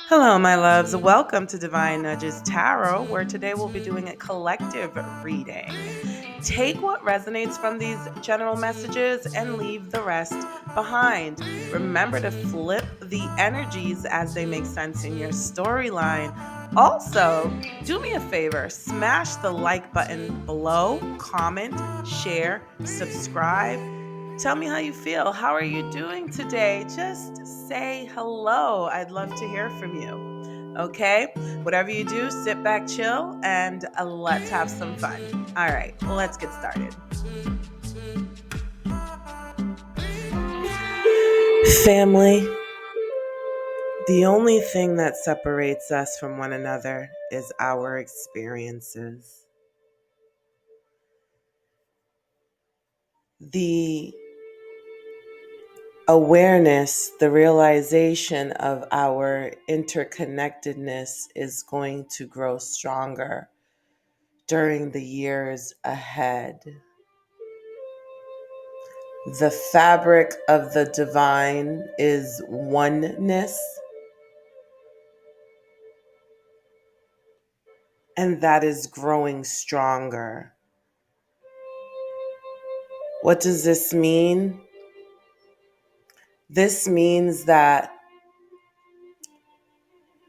Hello, my loves. Welcome to Divine Nudges Tarot, where today we'll be doing a collective reading. Take what resonates from these general messages and leave the rest behind. Remember to flip the energies as they make sense in your storyline. Also, do me a favor, smash the like button below, comment, share, subscribe. Tell me how you feel. How are you doing today? Just say hello. I'd love to hear from you. Okay? Whatever you do, sit back, chill, and let's have some fun. All right, let's get started. Family, the only thing that separates us from one another is our experiences. The awareness, the realization of our interconnectedness is going to grow stronger during the years ahead. The fabric of the divine is oneness, and that is growing stronger. What does this mean? This means that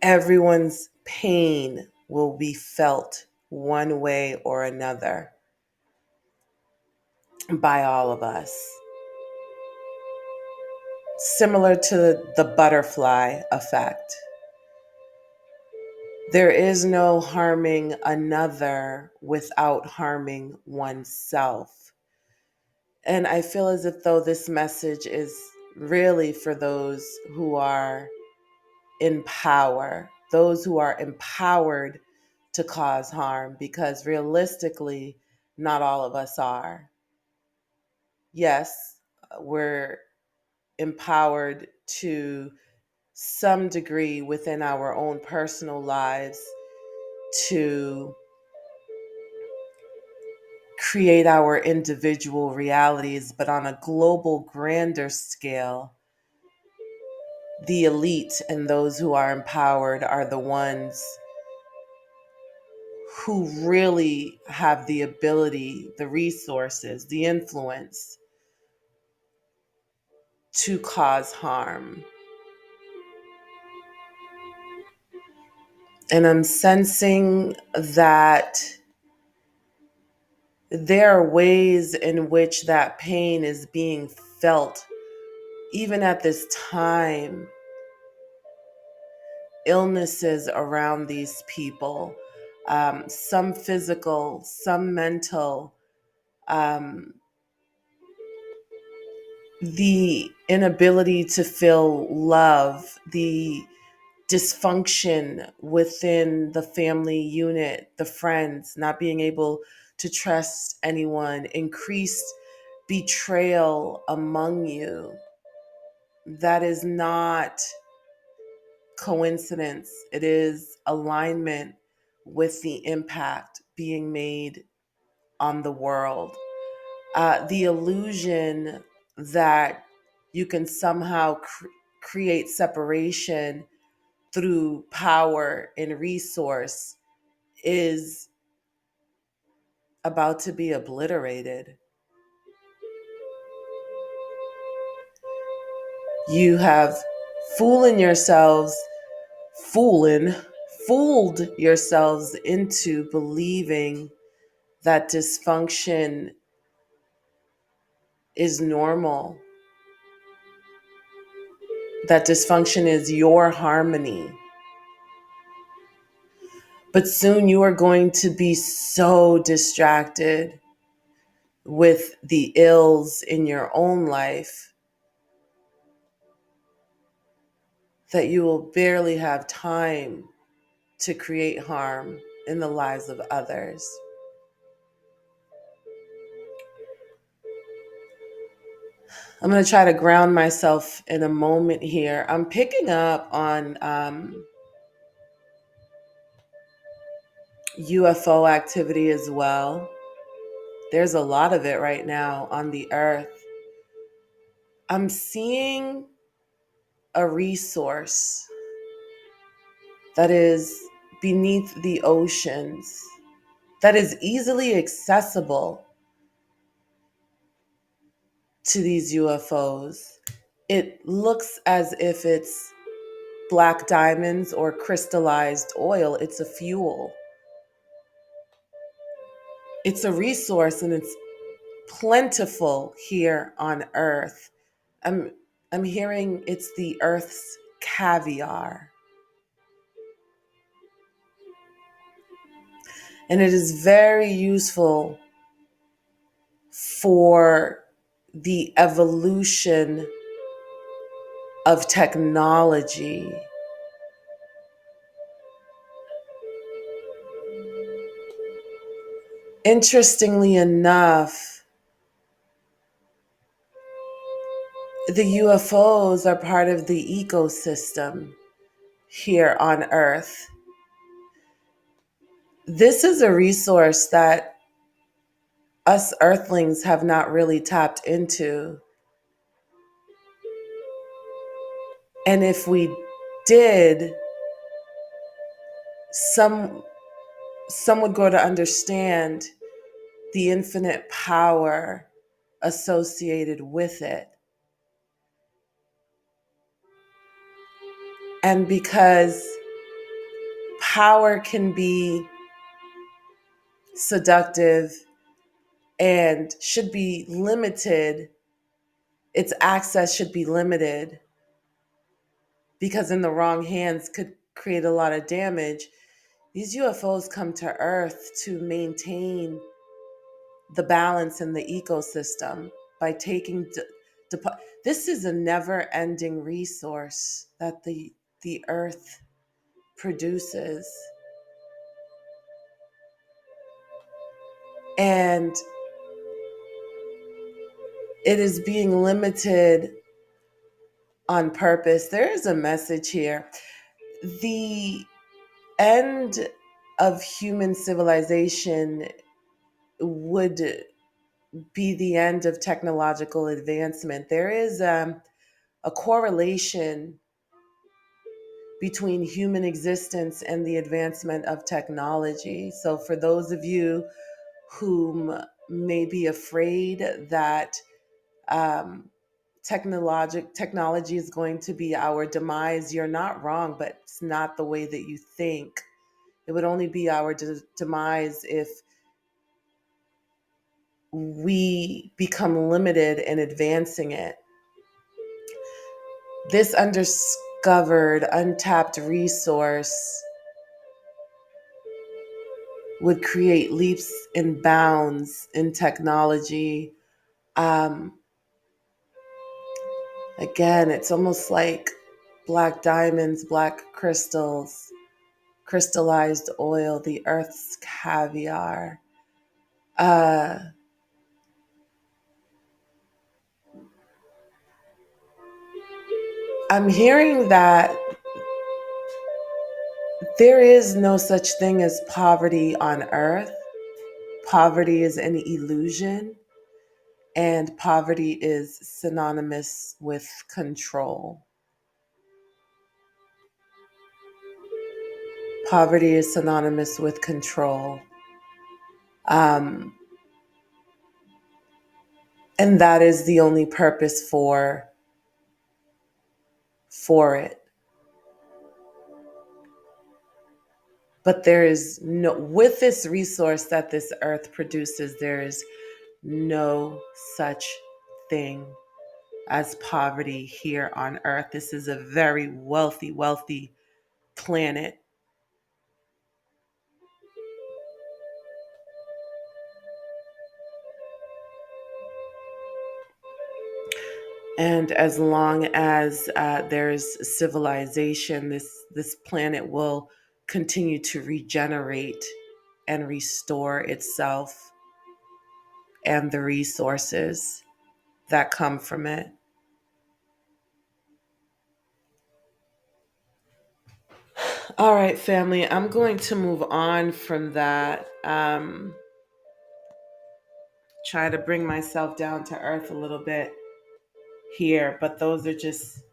everyone's pain will be felt one way or another by all of us. Similar to the butterfly effect. There is no harming another without harming oneself. And I feel as if though this message is really for those who are in power, those who are empowered to cause harm, because realistically, not all of us are. Yes, we're empowered to some degree within our own personal lives to create our individual realities, but on a global, grander scale, the elite and those who are empowered are the ones who really have the ability, the resources, the influence to cause harm. And I'm sensing that there are ways in which that pain is being felt, even at this time. Illnesses around these people, some physical, some mental, um, the inability to feel love, the dysfunction within the family unit, the friends, not being able to trust anyone, increased betrayal among you. That is not coincidence. It is alignment with the impact being made on the world. The illusion that you can somehow create separation through power and resource is about to be obliterated. You have fooling yourselves, fooling, fooled yourselves into believing that dysfunction is normal, that dysfunction is your harmony. But soon you are going to be so distracted with the ills in your own life that you will barely have time to create harm in the lives of others. I'm going to try to ground myself in a moment here. I'm picking up on UFO activity as well. There's a lot of it right now on the earth. I'm seeing a resource that is beneath the oceans, that is easily accessible to these UFOs. It looks as if it's black diamonds or crystallized oil. It's a fuel. It's a resource and it's plentiful here on Earth. I'm I'm hearing it's the Earth's caviar. And it is very useful for the evolution of technology. Interestingly enough, the UFOs are part of the ecosystem here on Earth. This is a resource that us Earthlings have not really tapped into. And if we did, some some would go to understand the infinite power associated with it. And because power can be seductive and should be limited, its access should be limited because in the wrong hands could create a lot of damage. These UFOs come to Earth to maintain the balance in the ecosystem by taking this is a never-ending resource that the Earth produces, and it is being limited on purpose. There is a message here. The end of human civilization would be the end of technological advancement. There is a correlation between human existence and the advancement of technology. So, for those of you whom may be afraid that um, technology is going to be our demise, you're not wrong, but it's not the way that you think. It would only be our demise if we become limited in advancing it. This undiscovered, untapped resource would create leaps and bounds in technology. Um, Again, it's almost like black diamonds, black crystals, crystallized oil, the earth's caviar. Uh, I'm hearing that there is no such thing as poverty on earth. Poverty is an illusion, and poverty is synonymous with control. Poverty is synonymous with control. Um, and that is the only purpose for it. But there is no, with this resource that this earth produces, there is no such thing as poverty here on earth. This is a very wealthy, wealthy planet. And as long as there's civilization, this planet will continue to regenerate and restore itself and the resources that come from it. All right, family, I'm going to move on from that. Try to bring myself down to earth a little bit here, but those are just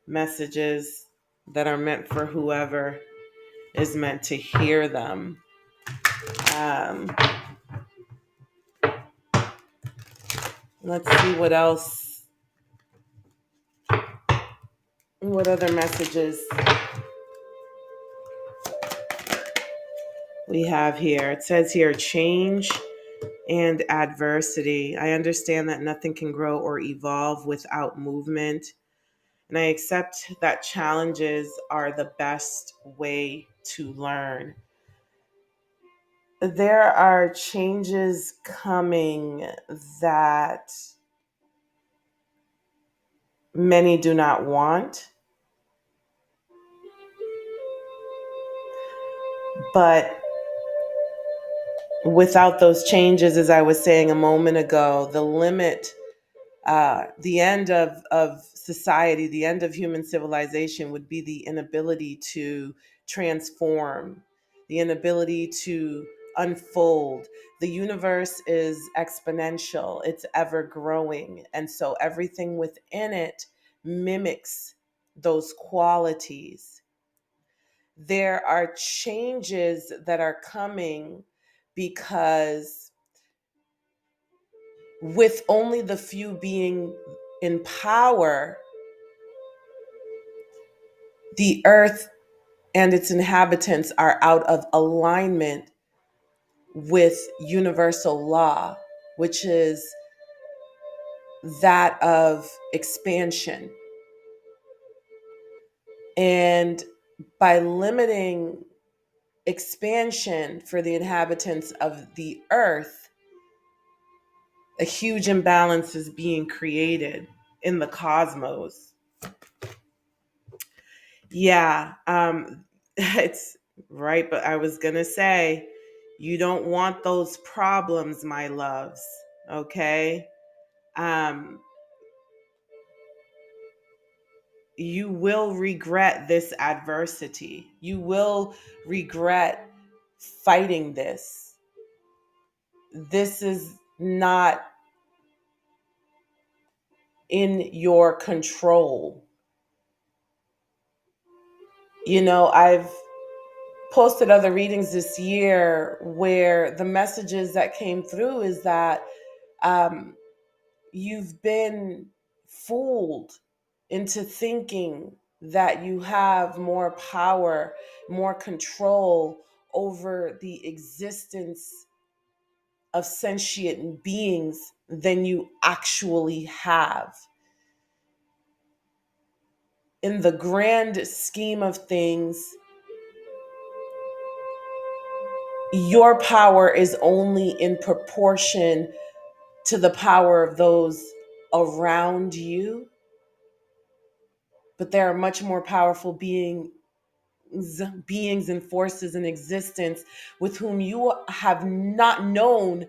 messages that are meant for whoever. is meant to hear them. Um, let's see what else, what other messages we have here. It says here, change and adversity. I understand that nothing can grow or evolve without movement, and I accept that challenges are the best way to learn. There are changes coming that many do not want, but without those changes, as I was saying a moment ago, the end of society, the end of human civilization would be the inability to transform, the inability to unfold. The universe is exponential, it's ever growing. And so everything within it mimics those qualities. There are changes that are coming because with only the few being in power, the earth and its inhabitants are out of alignment with universal law, which is that of expansion. And by limiting expansion for the inhabitants of the earth, a huge imbalance is being created in the cosmos. Yeah, it's right, but I was gonna say, you don't want those problems, my loves. Okay, um, you will regret this adversity. You will regret fighting this. This is not in your control. I've posted other readings this year where the messages that came through is that um, you've been fooled into thinking that you have more power, more control over the existence of sentient beings than you actually have. In the grand scheme of things, your power is only in proportion to the power of those around you, but there are much more powerful beings and forces in existence with whom you have not known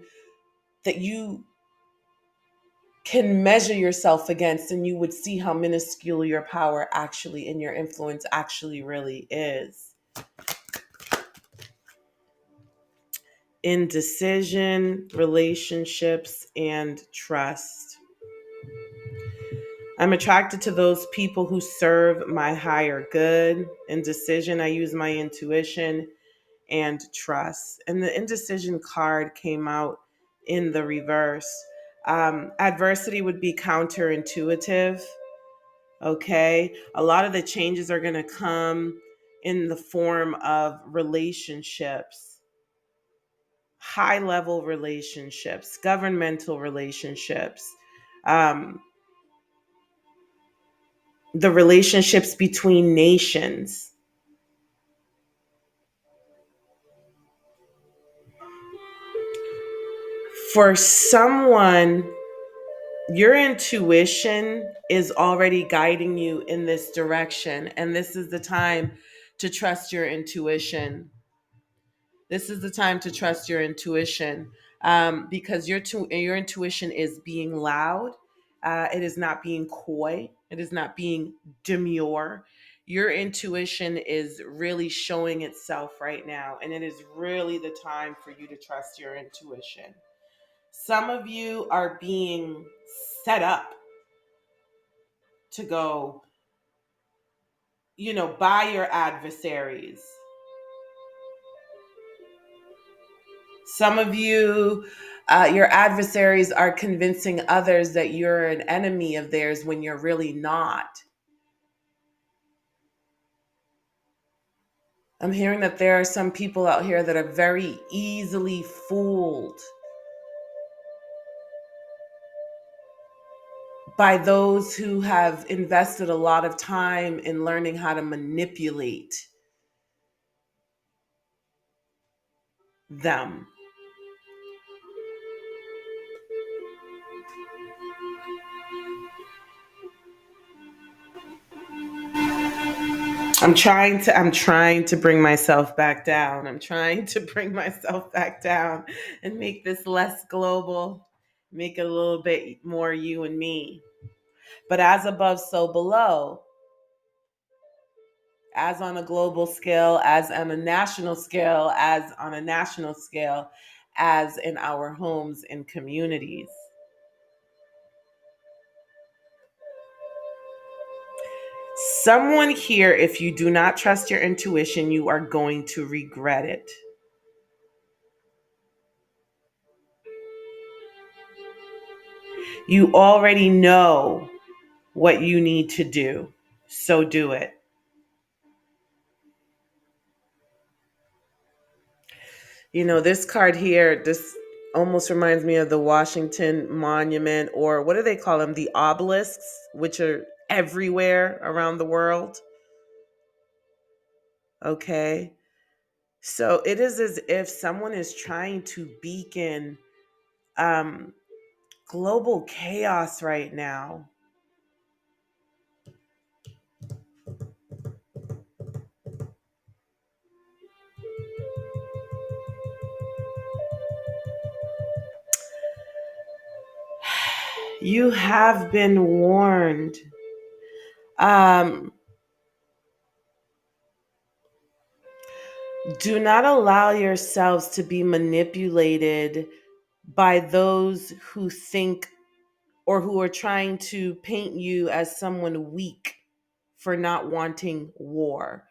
that you can measure yourself against, and you would see how minuscule your power actually and your influence actually really is. Indecision, relationships, and trust. I'm attracted to those people who serve my higher good. Indecision, I use my intuition, and trust. And the indecision card came out in the reverse. Adversity would be counterintuitive. Okay. A lot of the changes are going to come in the form of relationships, high level relationships, governmental relationships, um, the relationships between nations. For someone, your intuition is already guiding you in this direction, and this is the time to trust your intuition. This is the time to trust your intuition, because your intuition is being loud. It is not being coy. It is not being demure. Your intuition is really showing itself right now, and it is really the time for you to trust your intuition. Some of you are being set up to go, by your adversaries. Some of you, your adversaries are convincing others that you're an enemy of theirs when you're really not. I'm hearing that there are some people out here that are very easily fooled by those who have invested a lot of time in learning how to manipulate them. I'm trying to bring myself back down. I'm trying to bring myself back down and make this less global, make it a little bit more you and me. But as above, so below, as on a global scale, as on a national scale, as on a national scale, as in our homes and communities. Someone here, if you do not trust your intuition, you are going to regret it. You already know what you need to do, so do it. You know, this card here, this almost reminds me of the Washington Monument, or what do they call them? The obelisks, which are everywhere around the world. Okay. So it is as if someone is trying to beacon um, global chaos right now. You have been warned. Um, do not allow yourselves to be manipulated by those who think or who are trying to paint you as someone weak for not wanting war,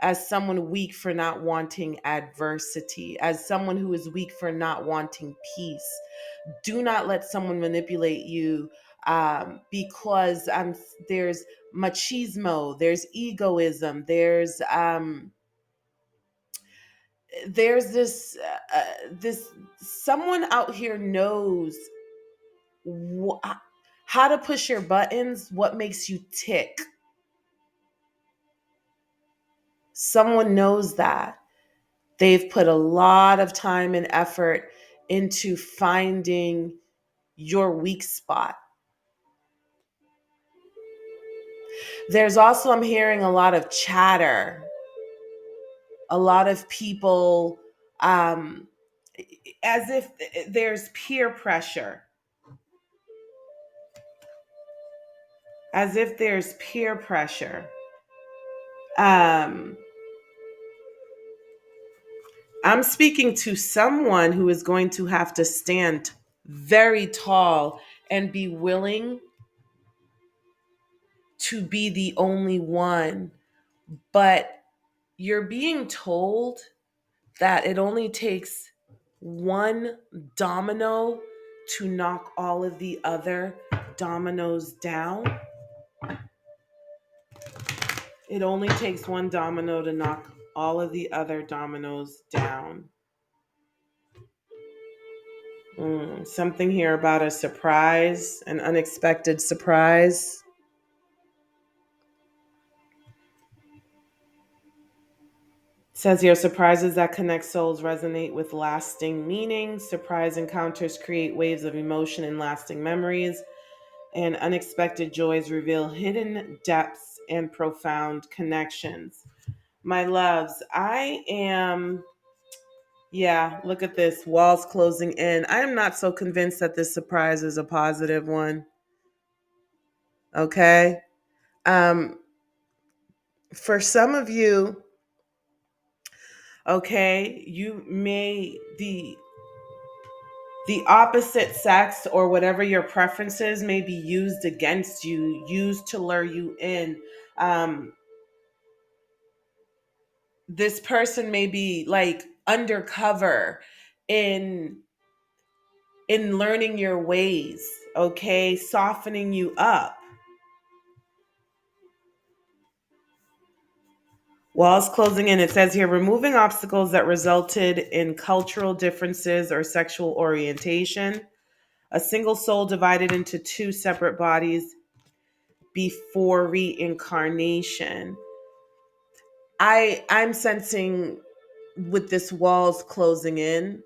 as someone weak for not wanting adversity, as someone who is weak for not wanting peace. Do not let someone manipulate you because there's machismo, there's egoism, there's this someone out here knows wh- how to push your buttons, what makes you tick. Someone knows that. They've put a lot of time and effort into finding your weak spot. There's also, I'm hearing a lot of chatter, a lot of people, um, as if there's peer pressure, as if there's peer pressure. Um, I'm speaking to someone who is going to have to stand very tall and be willing to be the only one. But you're being told that it only takes one domino to knock all of the other dominoes down. It only takes one domino to knock all of the other dominoes down. Something here about a surprise, an unexpected surprise. It says here, surprises that connect souls resonate with lasting meaning. Surprise encounters create waves of emotion and lasting memories. And unexpected joys reveal hidden depths and profound connections. My loves, yeah, look at this, walls closing in. I am not so convinced that this surprise is a positive one. Okay. Um, for some of you, okay, the opposite sex or whatever your preferences may be used against you, used to lure you in. Um, this person may be like undercover in learning your ways, okay? Softening you up. Walls closing in. It says here, removing obstacles that resulted in cultural differences or sexual orientation. A single soul divided into two separate bodies before reincarnation. I'm sensing with this walls closing in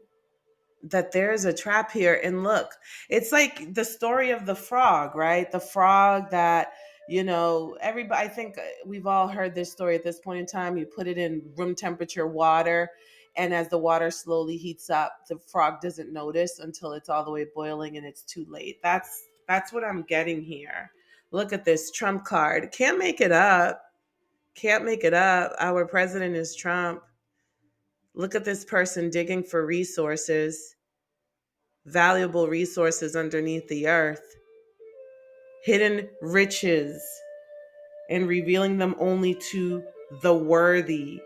that there's a trap here. And look, it's like the story of the frog, right? The frog that, everybody, I think we've all heard this story at this point in time. You put it in room temperature water, and as the water slowly heats up, the frog doesn't notice until it's all the way boiling and it's too late. That's what I'm getting here. Look at this Trump card. Can't make it up. Can't make it up. Our president is Trump. Look at this person digging for resources, valuable resources underneath the earth, hidden riches, and revealing them only to the worthy,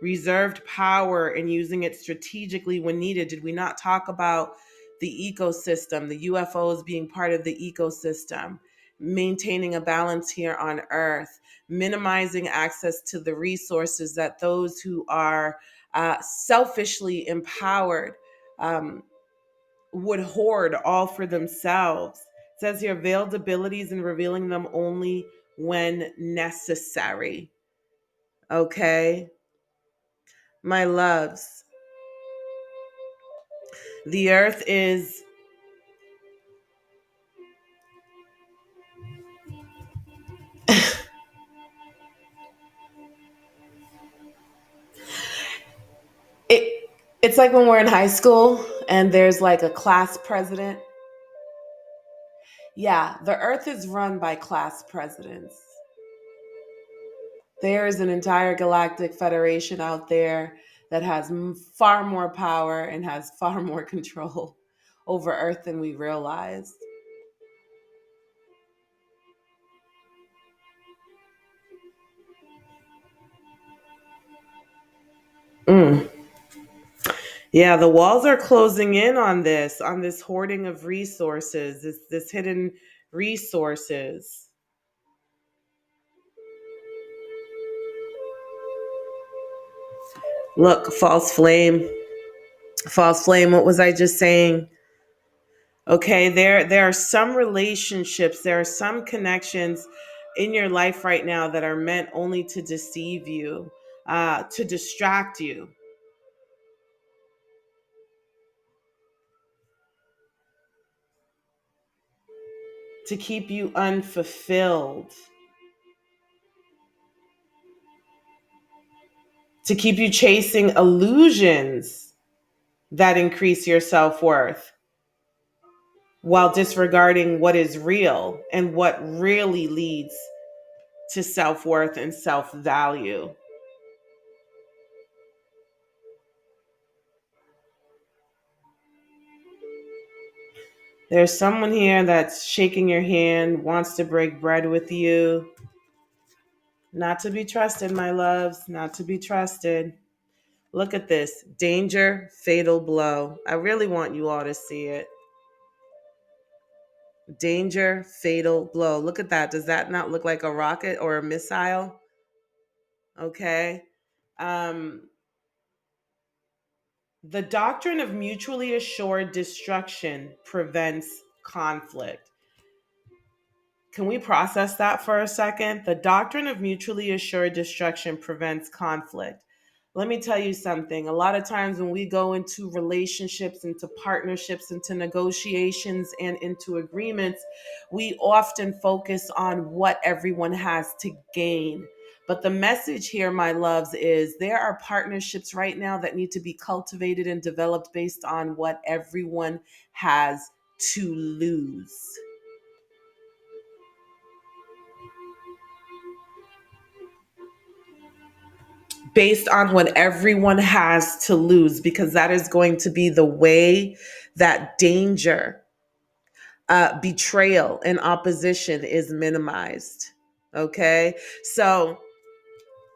reserved power and using it strategically when needed. Did we not talk about the ecosystem, the UFOs being part of the ecosystem, maintaining a balance here on earth, minimizing access to the resources that those who are selfishly empowered um, would hoard all for themselves? It says here, veiled abilities and revealing them only when necessary. Okay, my loves, the earth is it. It's like when we're in high school and there's like a class president. Yeah, the earth is run by class presidents. There is an entire galactic federation out there that has far more power and has far more control over earth than we realize. Mm. Yeah, the walls are closing in on this hoarding of resources, this hidden resources. Look, false flame. False flame, what was I just saying? Okay, there are some relationships, there are some connections in your life right now that are meant only to deceive you, to distract you, to keep you unfulfilled, to keep you chasing illusions that increase your self-worth while disregarding what is real and what really leads to self-worth and self-value. There's someone here that's shaking your hand, wants to break bread with you. Not to be trusted, my loves, not to be trusted. Look at this danger, fatal blow. I really want you all to see it. Danger, fatal blow. Look at that. Does that not look like a rocket or a missile? Okay. Um, the doctrine of mutually assured destruction prevents conflict. Can we process that for a second? The doctrine of mutually assured destruction prevents conflict. Let me tell you something. A lot of times when we go into relationships, into partnerships, into negotiations, and into agreements, we often focus on what everyone has to gain. But the message here, my loves, is there are partnerships right now that need to be cultivated and developed based on what everyone has to lose. Based on what everyone has to lose, because that is going to be the way that danger, betrayal, and opposition is minimized. Okay. So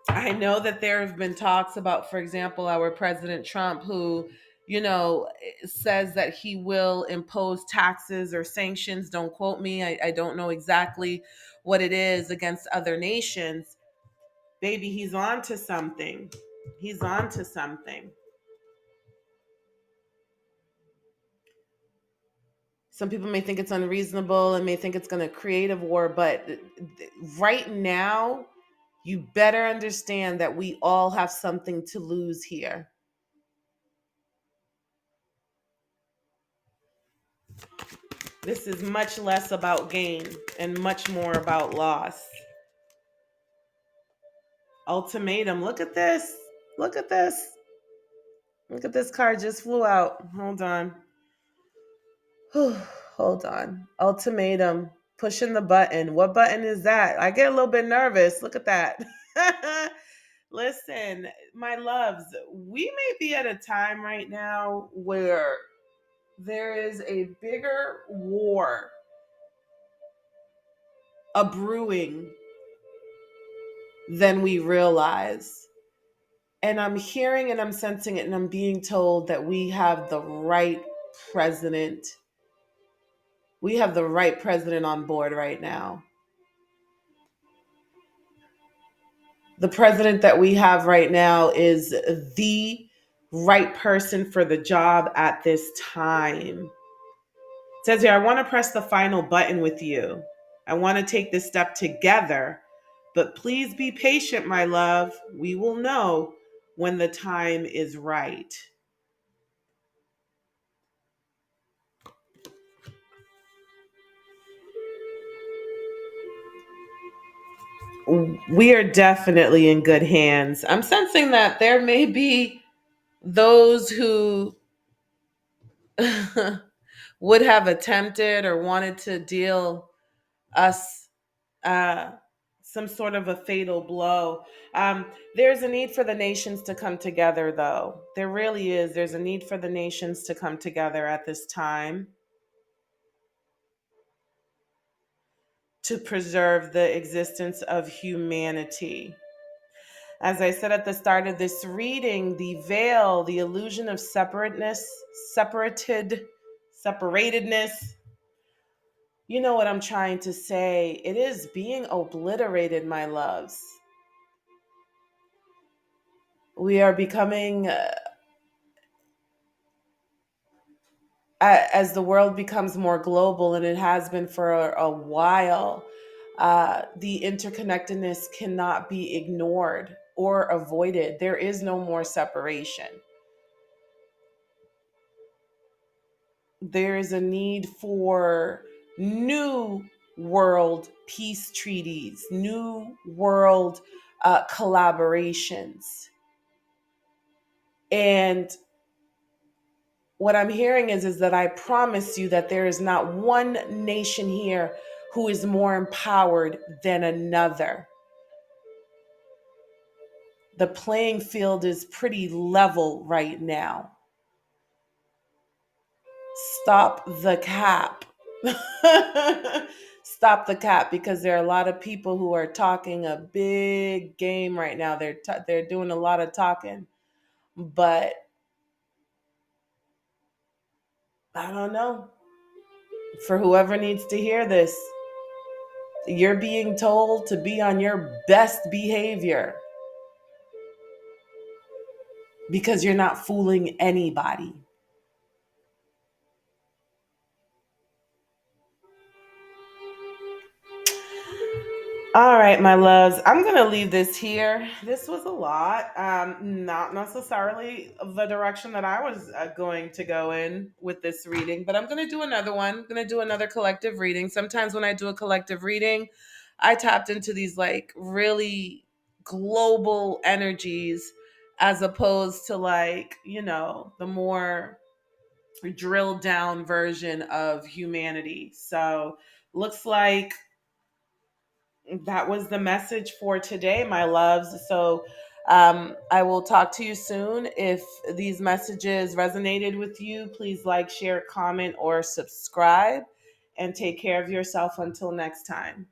I know that there have been talks about, for example, our President Trump, who says that he will impose taxes or sanctions. Don't quote me. I don't know exactly what it is against other nations. Baby, he's on to something. He's on to something. Some people may think it's unreasonable and may think it's going to create a war, but right now, you better understand that we all have something to lose here. This is much less about gain and much more about loss. Ultimatum. Look at this. Look at this. Look at this card just flew out. Hold on. Hold on. Ultimatum. Pushing the button. What button is that? I get a little bit nervous. Look at that. Listen, my loves, we may be at a time right now where there is a bigger war a brewing than we realize. And I'm hearing and I'm sensing it and I'm being told that we have the right president. We have the right president on board right now. The president that we have right now is the right person for the job at this time. It says here, I want to press the final button with you. I want to take this step together, but please be patient, my love. We will know when the time is right. We are definitely in good hands. I'm sensing that there may be those who would have attempted or wanted to deal us uh, some sort of a fatal blow. There's a need for the nations to come together, though. There really is. There's a need for the nations to come together at this time to preserve the existence of humanity. As I said at the start of this reading, the veil, the illusion of separateness, separatedness, you know what I'm trying to say. It is being obliterated, my loves. We are becoming, as the world becomes more global, and it has been for a while, the interconnectedness cannot be ignored or avoided. There is no more separation. There is a need for new world peace treaties, new world collaborations. And what I'm hearing is that I promise you that there is not one nation here who is more empowered than another. The playing field is pretty level right now. Stop the cap. Stop the cap, because there are a lot of people who are talking a big game right now. They're doing a lot of talking, but I don't know. For whoever needs to hear this, you're being told to be on your best behavior because you're not fooling anybody. All right, my loves, I'm going to leave this here. This was a lot. Not necessarily the direction that I was going to go in with this reading, but I'm going to do another one. I'm going to do another collective reading. Sometimes when I do a collective reading, I tapped into these like really global energies as opposed to like, the more drilled down version of humanity. So, looks like that was the message for today, my loves. So I will talk to you soon. If these messages resonated with you, please like, share, comment, or subscribe. And take care of yourself until next time.